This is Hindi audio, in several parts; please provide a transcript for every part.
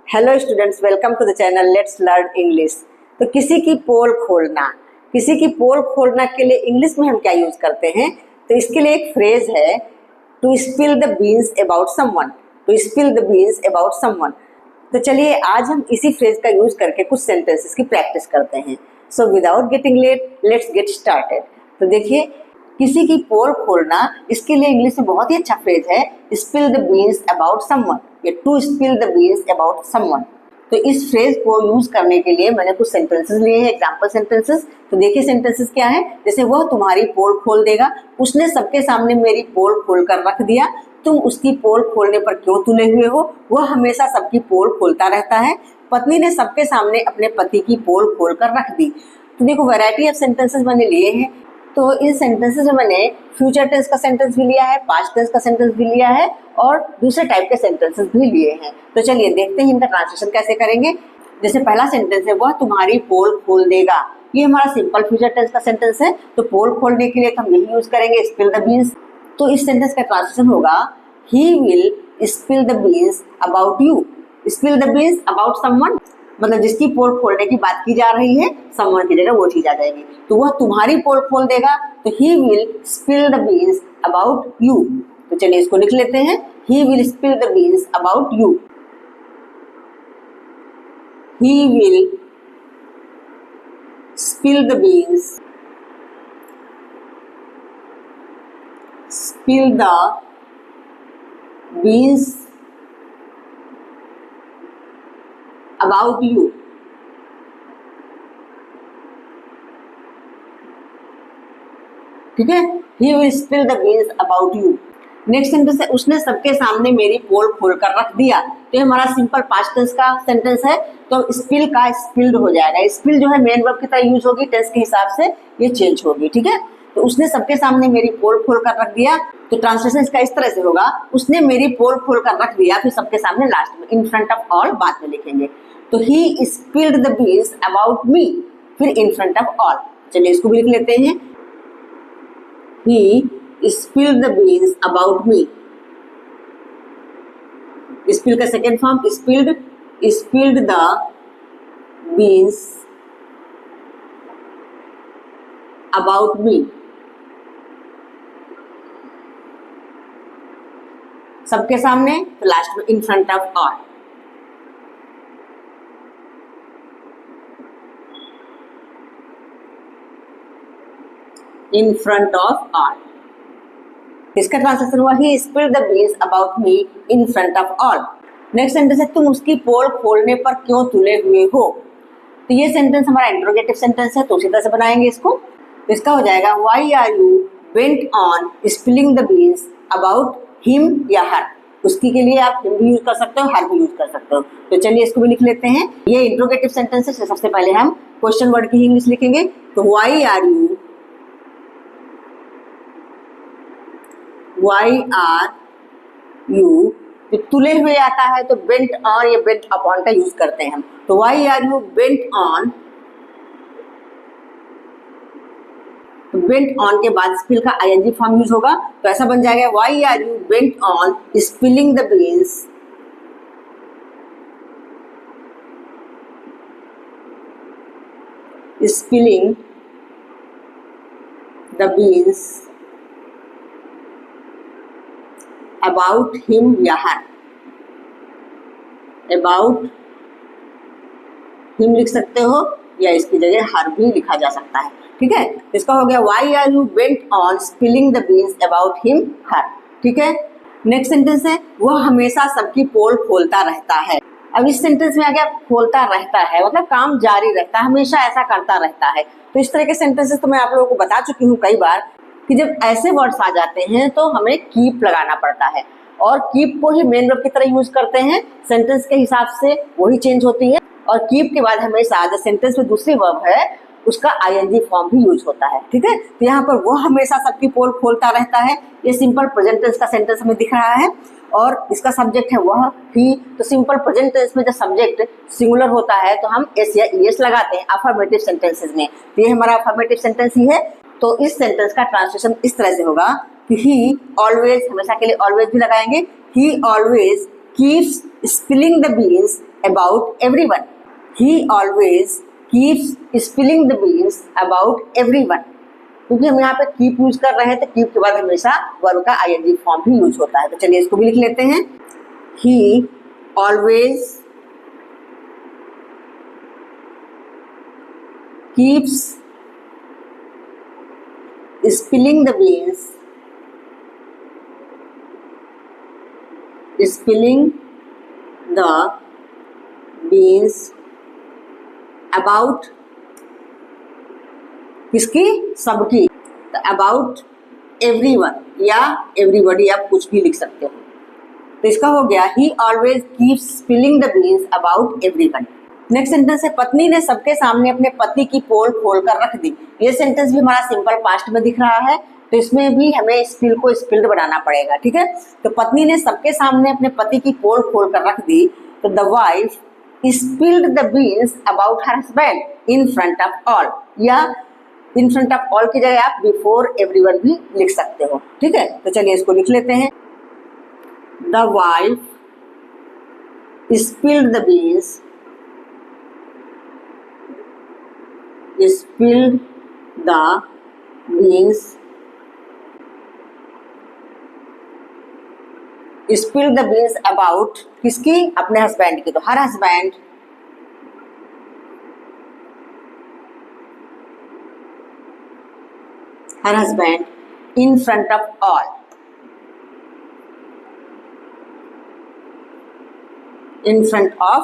Hello students, welcome to the channel let's learn English. तो किसी की पोल खोलना के लिए इंग्लिश में हम क्या यूज करते हैं? तो इसके लिए एक फ्रेज है, to spill the beans about someone. To spill the beans about someone. तो चलिए आज हम इसी फ्रेज का यूज करके कुछ सेंटेंसेस की प्रैक्टिस करते हैं। So without getting late, let's get started. तो देखिए, किसी की पोल खोलना, इसके लिए इंग्लिश में बहुत ही अच्छा फ्रेज है, spill the beans about someone, या to spill the beans about someone. तो इस फ्रेज को यूज करने के लिए मैंने कुछ सेंटेंसेस लिए हैं, एग्जांपल सेंटेंसेस। तो देखिए सेंटेंसेस क्या है। जैसे वह तुम्हारी पोल खोल देगा, उसने सबके सामने मेरी पोल खोल कर रख दिया, तुम उसकी पोल खोलने पर क्यों तुले हुए हो, वह हमेशा सबकी पोल खोलता रहता है, पत्नी ने सबके सामने अपने पति की पोल खोल कर रख दी। तो देखो वैरायटी ऑफ सेंटेंसेस मैंने लिए हैं। तो इन सेंटेंसेस में मैंने फ्यूचर टेंस का सेंटेंस भी लिया है, पास्ट टेंस का सेंटेंस भी लिया है और दूसरे टाइप के सेंटेंसेस भी लिए हैं। तो चलिए देखते हैं इनका ट्रांसलेशन कैसे करेंगे। जैसे पहला सेंटेंस है, वह तुम्हारी पोल खोल देगा। ये हमारा सिंपल फ्यूचर टेंस का सेंटेंस है। तो पोल खोलने के लिए हम यही यूज करेंगे, स्पिल द बीन्स। तो इस सेंटेंस का ट्रांसलेशन होगा, he will spill the beans about you. Spill the beans about someone, मतलब जिसकी पोल खोलने की बात की जा रही है, समवन की जगह वो चीज आ जाएगी। तो वह तुम्हारी पोल खोल देगा, तो he will spill the beans about you. तो चलिए इसको लिख लेते हैं, he will spill the beans about you. He will spill the beans, spill the beans about you. ठीक है, he will spill the beans about you. Next sentence है, उसने सबके सामने मेरी पोल खोल कर रख दिया। तो ये हमारा सिंपल पास्ट टेंस का सेंटेंस है। तो स्पिल का स्पिल्ड हो जाएगा। स्पिल जो है मेन वर्ब की तरह यूज होगी, टेंस के हिसाब से ये चेंज होगी। ठीक है, तो उसने सबके सामने मेरी पोल खोल कर रख दिया। तो ट्रांसलेशन इसका इस तरह से होगा, उसने मेरी पोल खोल कर रख दिया, फिर सबके सामने लास्ट में इन फ्रंट ऑफ ऑल बाद में लिखेंगे। तो he spilled the beans about me, फिर इन फ्रंट ऑफ ऑल। चलिए इसको भी लिख लेते हैं, he spilled the beans about me. Spill का second form spilled, spilled the beans about me. सबके सामने, तो लास्ट में in front of all. In front of all. इसका ट्रांसलेशन हुआ, he spilled the beans about me in front of all. Next sentence है, तुम उसकी पोल खोलने पर क्यों तुले हुए हो। तो ये सेंटेंस हमारा इंट्रोगेटिव सेंटेंस है, तो उसी तरह से बनाएंगे इसको। तो इसका हो जाएगा, why are you bent on spilling the beans about him या हर। उसकी के लिए आप हिम भी यूज कर सकते हो, हर भी यूज कर सकते हो। तो चलिए इसको भी लिख लेते हैं। ये इंट्रोगेटिव सेंटेंस है, सबसे पहले हम क्वेश्चन वर्ड की इंग्लिश लिखेंगे। तो why are you, why are you, तो तुले हुए आता है तो बेंट ऑन या बेंट अपॉन का यूज करते हैं हम। तो why are you bent on, तो बेंट ऑन के बाद स्पिल का आईएनजी फॉर्म यूज होगा। तो ऐसा बन जाएगा, why are you bent on spilling the beans spilling the beans about him या हर। अबाउट हिम लिख सकते हो या इसकी जगह हर भी लिखा जा सकता है। ठीक है, इसका हो गया, why are you bent on spilling the beans about him her. ठीक है, नेक्स्ट सेंटेंस है, वह हमेशा सबकी पोल खोलता रहता है। अब इस सेंटेंस में आ गया खोलता रहता है, मतलब काम जारी रहता है, हमेशा ऐसा करता रहता है। तो इस तरह के सेंटेंसेस तो मैं आप लोगों को बता चुकी हूँ कई बार कि जब ऐसे वर्ड्स आ जाते हैं तो हमें कीप लगाना पड़ता है, और कीप को ही मेन वर्ब की तरह यूज करते हैं। सेंटेंस के हिसाब से वही चेंज होती है, और कीप के बाद हमेशा जो सेंटेंस में दूसरी वर्ब है उसका आईएनजी फॉर्म भी यूज होता है। ठीक है, तो यहाँ पर वह हमेशा सबकी पोल खोलता रहता है, ये सिंपल प्रेजेंट टेंस का सेंटेंस हमें दिख रहा है, और इसका सब्जेक्ट है वह, ही। तो सिंपल प्रेजेंट टेंस में जब सब्जेक्ट सिंगुलर होता है तो हम एस या ईएस लगाते हैं अफर्मेटिव सेंटेंसेस में। तो ये हमारा अफर्मेटिव सेंटेंस ही है। तो इस सेंटेंस का ट्रांसलेशन इस तरह से होगा कि ही ऑलवेज, हमेशा के लिए ऑलवेज भी लगाएंगे, ही always keeps spilling the beans about everyone. He always keeps spilling the beans about everyone. क्योंकि हम यहाँ पे कीप यूज कर रहे हैं तो कीप के बाद हमेशा वर्ब का आईएनजी फॉर्म भी यूज होता है। तो चलिए इसको भी लिख लेते हैं। ही always keeps spilling the beans about किसकी? सबकी। तो अबाउट एवरीवन या एवरीबॉडी आप कुछ भी लिख सकते हो। तो इसका हो गया ही always keeps spilling the beans about everyone. Next sentence है पत्नी ने सबके सामने अपने पति की पोल खोल कर रख दी। ये सेंटेंस भी हमारा सिंपल पास्ट में दिख रहा है, तो इसमें भी हमें स्पिल को स्पिल्ड बनाना पड़ेगा, ठीक है। तो पत्नी ने सबके सामने अपने पति की पोल खोल कर रख दी। तो the wife spilled the beans about her husband in front of all, या इन फ्रंट ऑफ ऑल की जगह आप बिफोर एवरीवन भी लिख सकते हो, ठीक है। तो चलिए इसको लिख लेते हैं। The wife spilled the beans spilled the beans about किसकी? अपने हस्बैंड की। तो her husband in front of all, in front of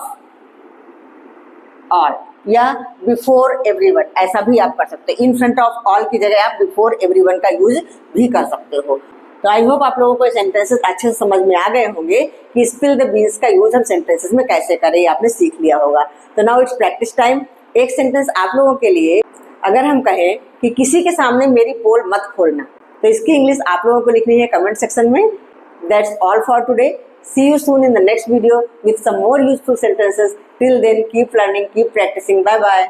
all या बिफोर एवरीवन, ऐसा भी आप कर सकते हो। इन फ्रंट ऑफ ऑल की जगह आप बिफोर एवरीवन का यूज भी कर सकते हो। तो आई होप आप लोगों को सेंटेंसेस अच्छे से समझ में आ गए होंगे कि स्पिल द बीन्स का यूज हम सेंटेंसेस में कैसे करें, ये आपने सीख लिया होगा। तो नाउ इट्स प्रैक्टिस टाइम। एक सेंटेंस आप लोगों के लिए, अगर हम कहें कि किसी के सामने मेरी पोल मत खोलना, तो इसकी इंग्लिश आप लोगों को लिखनी है कमेंट सेक्शन में। That's all for today. See you soon in the next video with some more useful sentences. Till then, keep learning, keep practicing. Bye bye.